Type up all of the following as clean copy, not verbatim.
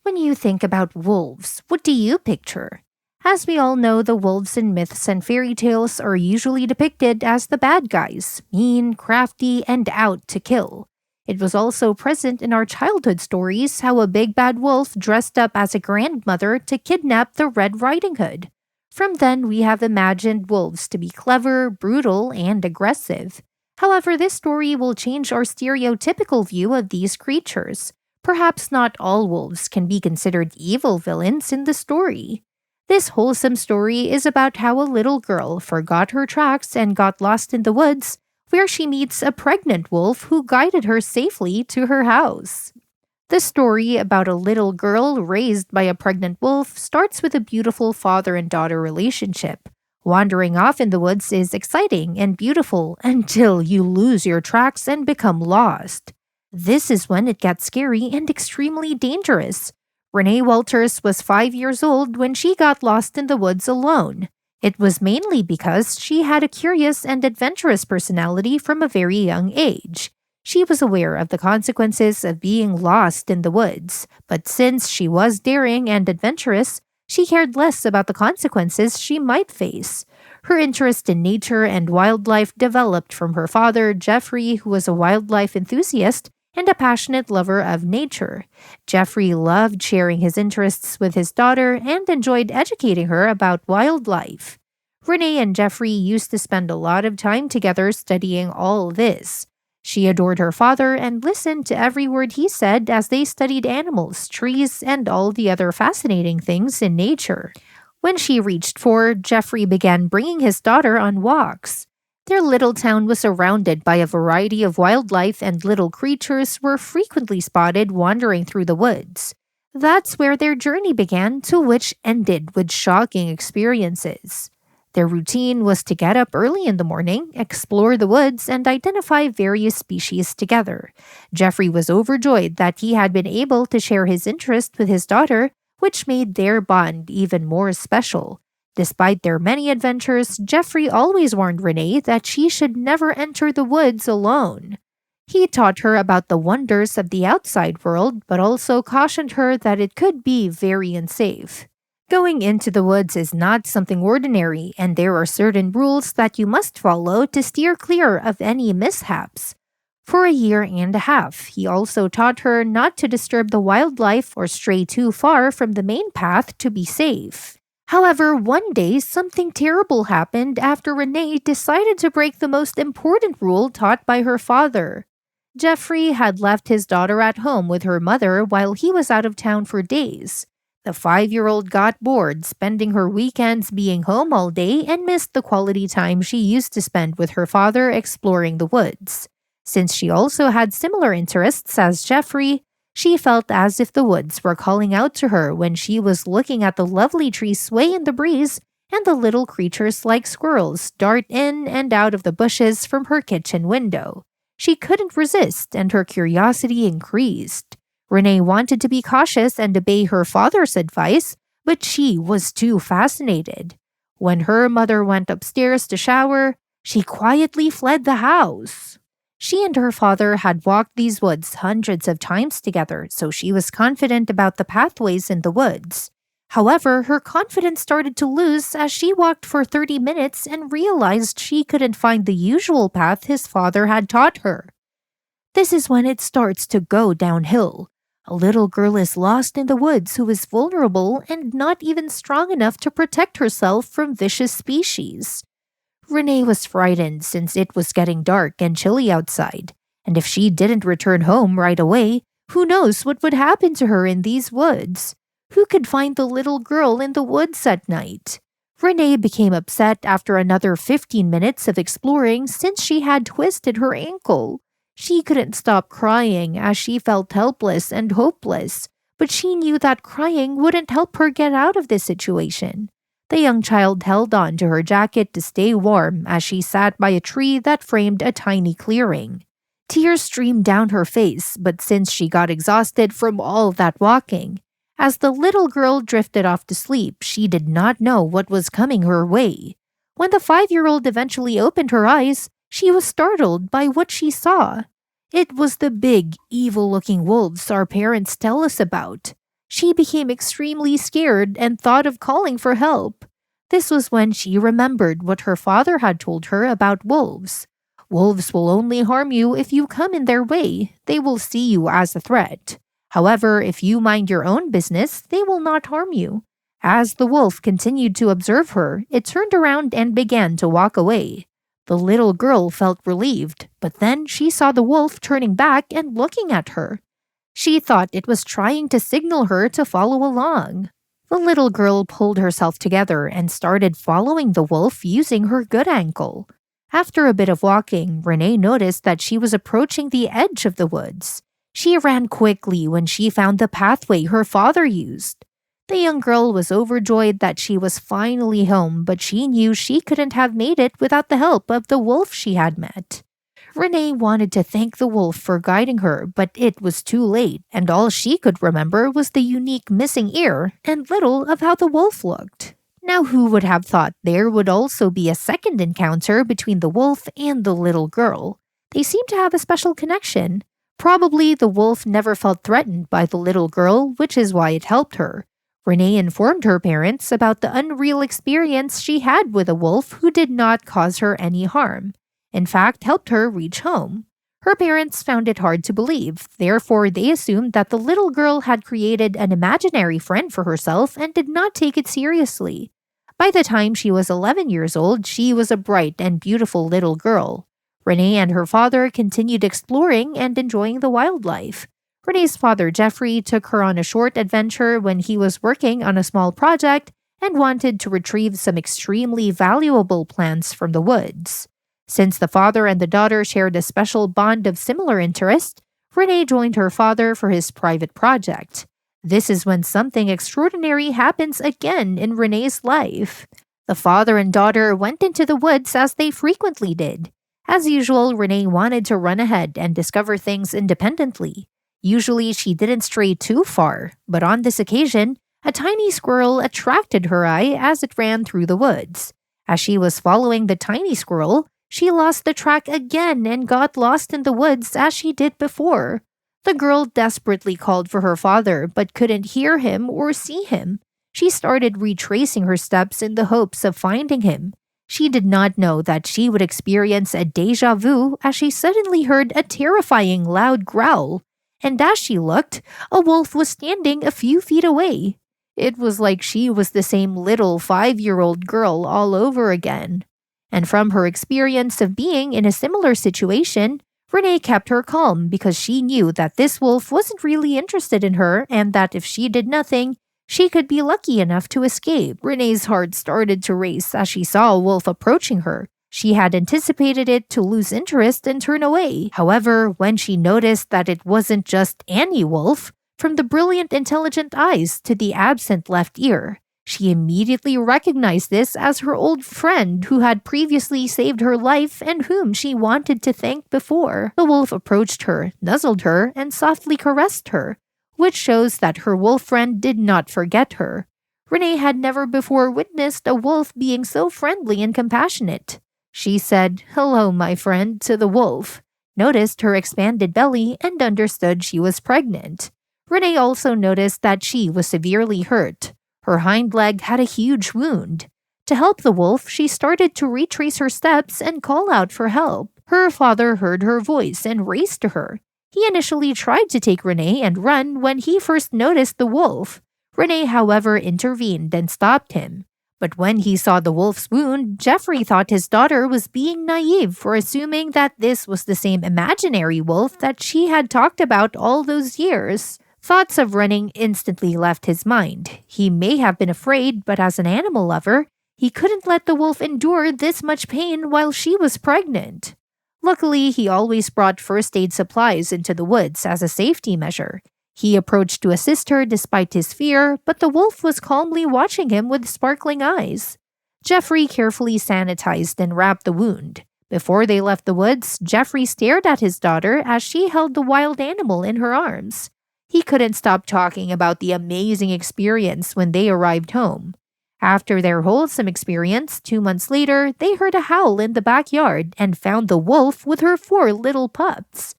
When you think about wolves, what do you picture? As we all know, the wolves in myths and fairy tales are usually depicted as the bad guys, mean, crafty, and out to kill. It was also present in our childhood stories how a big bad wolf dressed up as a grandmother to kidnap the Red Riding Hood. From then, we have imagined wolves to be clever, brutal, and aggressive. However, this story will change our stereotypical view of these creatures. Perhaps not all wolves can be considered evil villains in the story. This wholesome story is about how a little girl forgot her tracks and got lost in the woods, where she meets a pregnant wolf who guided her safely to her house. The story about a little girl raised by a pregnant wolf starts with a beautiful father and daughter relationship. Wandering off in the woods is exciting and beautiful until you lose your tracks and become lost. This is when it gets scary and extremely dangerous. Renee Walters was 5 years old when she got lost in the woods alone. It was mainly because she had a curious and adventurous personality from a very young age. She was aware of the consequences of being lost in the woods, but since she was daring and adventurous, she cared less about the consequences she might face. Her interest in nature and wildlife developed from her father, Jeffrey, who was a wildlife enthusiast and a passionate lover of nature. Jeffrey loved sharing his interests with his daughter and enjoyed educating her about wildlife. Renee and Jeffrey used to spend a lot of time together studying all this. She adored her father and listened to every word he said as they studied animals, trees, and all the other fascinating things in nature. When she reached 4, Jeffrey began bringing his daughter on walks. Their little town was surrounded by a variety of wildlife, and little creatures were frequently spotted wandering through the woods. That's where their journey began, to which ended with shocking experiences. Their routine was to get up early in the morning, explore the woods, and identify various species together. Jeffrey was overjoyed that he had been able to share his interest with his daughter, which made their bond even more special. Despite their many adventures, Jeffrey always warned Renee that she should never enter the woods alone. He taught her about the wonders of the outside world, but also cautioned her that it could be very unsafe. Going into the woods is not something ordinary, and there are certain rules that you must follow to steer clear of any mishaps. For a year and a half, he also taught her not to disturb the wildlife or stray too far from the main path to be safe. However, one day something terrible happened after Renee decided to break the most important rule taught by her father. Jeffrey had left his daughter at home with her mother while he was out of town for days. The 5-year-old got bored spending her weekends being home all day and missed the quality time she used to spend with her father exploring the woods. Since she also had similar interests as Jeffrey, she felt as if the woods were calling out to her when she was looking at the lovely trees sway in the breeze and the little creatures like squirrels dart in and out of the bushes from her kitchen window. She couldn't resist, and her curiosity increased. Renee wanted to be cautious and obey her father's advice, but she was too fascinated. When her mother went upstairs to shower, she quietly fled the house. She and her father had walked these woods hundreds of times together, so she was confident about the pathways in the woods. However, her confidence started to lose as she walked for 30 minutes and realized she couldn't find the usual path his father had taught her. This is when it starts to go downhill. A little girl is lost in the woods who is vulnerable and not even strong enough to protect herself from vicious species. Renee was frightened since it was getting dark and chilly outside, and if she didn't return home right away, who knows what would happen to her in these woods? Who could find the little girl in the woods at night? Renee became upset after another 15 minutes of exploring since she had twisted her ankle. She couldn't stop crying as she felt helpless and hopeless, but she knew that crying wouldn't help her get out of this situation. The young child held on to her jacket to stay warm as she sat by a tree that framed a tiny clearing. Tears streamed down her face, but since she got exhausted from all that walking, as the little girl drifted off to sleep, she did not know what was coming her way. When the 5-year-old eventually opened her eyes, she was startled by what she saw. It was the big, evil-looking wolves our parents tell us about. She became extremely scared and thought of calling for help. This was when she remembered what her father had told her about wolves. Wolves will only harm you if you come in their way. They will see you as a threat. However, if you mind your own business, they will not harm you. As the wolf continued to observe her, it turned around and began to walk away. The little girl felt relieved, but then she saw the wolf turning back and looking at her. She thought it was trying to signal her to follow along. The little girl pulled herself together and started following the wolf using her good ankle. After a bit of walking, Renee noticed that she was approaching the edge of the woods. She ran quickly when she found the pathway her father used. The young girl was overjoyed that she was finally home, but she knew she couldn't have made it without the help of the wolf she had met. Renee wanted to thank the wolf for guiding her, but it was too late, and all she could remember was the unique missing ear and little of how the wolf looked. Now who would have thought there would also be a second encounter between the wolf and the little girl? They seemed to have a special connection. Probably the wolf never felt threatened by the little girl, which is why it helped her. Renee informed her parents about the unreal experience she had with a wolf who did not cause her any harm. In fact, helped her reach home. Her parents found it hard to believe, therefore they assumed that the little girl had created an imaginary friend for herself and did not take it seriously. By the time she was 11 years old, she was a bright and beautiful little girl. Renee and her father continued exploring and enjoying the wildlife. Renee's father, Jeffrey, took her on a short adventure when he was working on a small project and wanted to retrieve some extremely valuable plants from the woods. Since the father and the daughter shared a special bond of similar interest, Renee joined her father for his private project. This is when something extraordinary happens again in Renee's life. The father and daughter went into the woods as they frequently did. As usual, Renee wanted to run ahead and discover things independently. Usually, she didn't stray too far, but on this occasion, a tiny squirrel attracted her eye as it ran through the woods. As she was following the tiny squirrel, she lost the track again and got lost in the woods as she did before. The girl desperately called for her father but couldn't hear him or see him. She started retracing her steps in the hopes of finding him. She did not know that she would experience a déjà vu as she suddenly heard a terrifying loud growl. And as she looked, a wolf was standing a few feet away. It was like she was the same little 5-year-old girl all over again. And from her experience of being in a similar situation, Renee kept her calm because she knew that this wolf wasn't really interested in her and that if she did nothing, she could be lucky enough to escape. Renee's heart started to race as she saw a wolf approaching her. She had anticipated it to lose interest and turn away. However, when she noticed that it wasn't just any wolf, from the brilliant intelligent eyes to the absent left ear, she immediately recognized this as her old friend who had previously saved her life and whom she wanted to thank before. The wolf approached her, nuzzled her, and softly caressed her, which shows that her wolf friend did not forget her. Renee had never before witnessed a wolf being so friendly and compassionate. She said, "Hello, my friend," to the wolf, noticed her expanded belly, and understood she was pregnant. Renee also noticed that she was severely hurt. Her hind leg had a huge wound. To help the wolf, she started to retrace her steps and call out for help. Her father heard her voice and raced to her. He initially tried to take Renee and run when he first noticed the wolf. Renee, however, intervened and stopped him. But when he saw the wolf's wound, Jeffrey thought his daughter was being naive for assuming that this was the same imaginary wolf that she had talked about all those years. Thoughts of running instantly left his mind. He may have been afraid, but as an animal lover, he couldn't let the wolf endure this much pain while she was pregnant. Luckily, he always brought first aid supplies into the woods as a safety measure. He approached to assist her despite his fear, but the wolf was calmly watching him with sparkling eyes. Jeffrey carefully sanitized and wrapped the wound. Before they left the woods, Jeffrey stared at his daughter as she held the wild animal in her arms. He couldn't stop talking about the amazing experience when they arrived home. After their wholesome experience, 2 months later, they heard a howl in the backyard and found the wolf with her 4 little pups.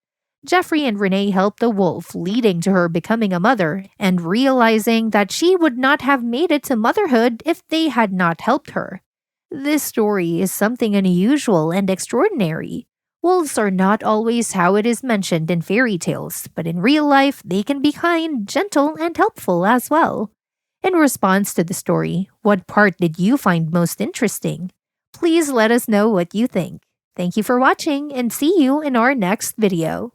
Jeffrey and Renee help the wolf, leading to her becoming a mother and realizing that she would not have made it to motherhood if they had not helped her. This story is something unusual and extraordinary. Wolves are not always how it is mentioned in fairy tales, but in real life, they can be kind, gentle, and helpful as well. In response to the story, what part did you find most interesting? Please let us know what you think. Thank you for watching and see you in our next video.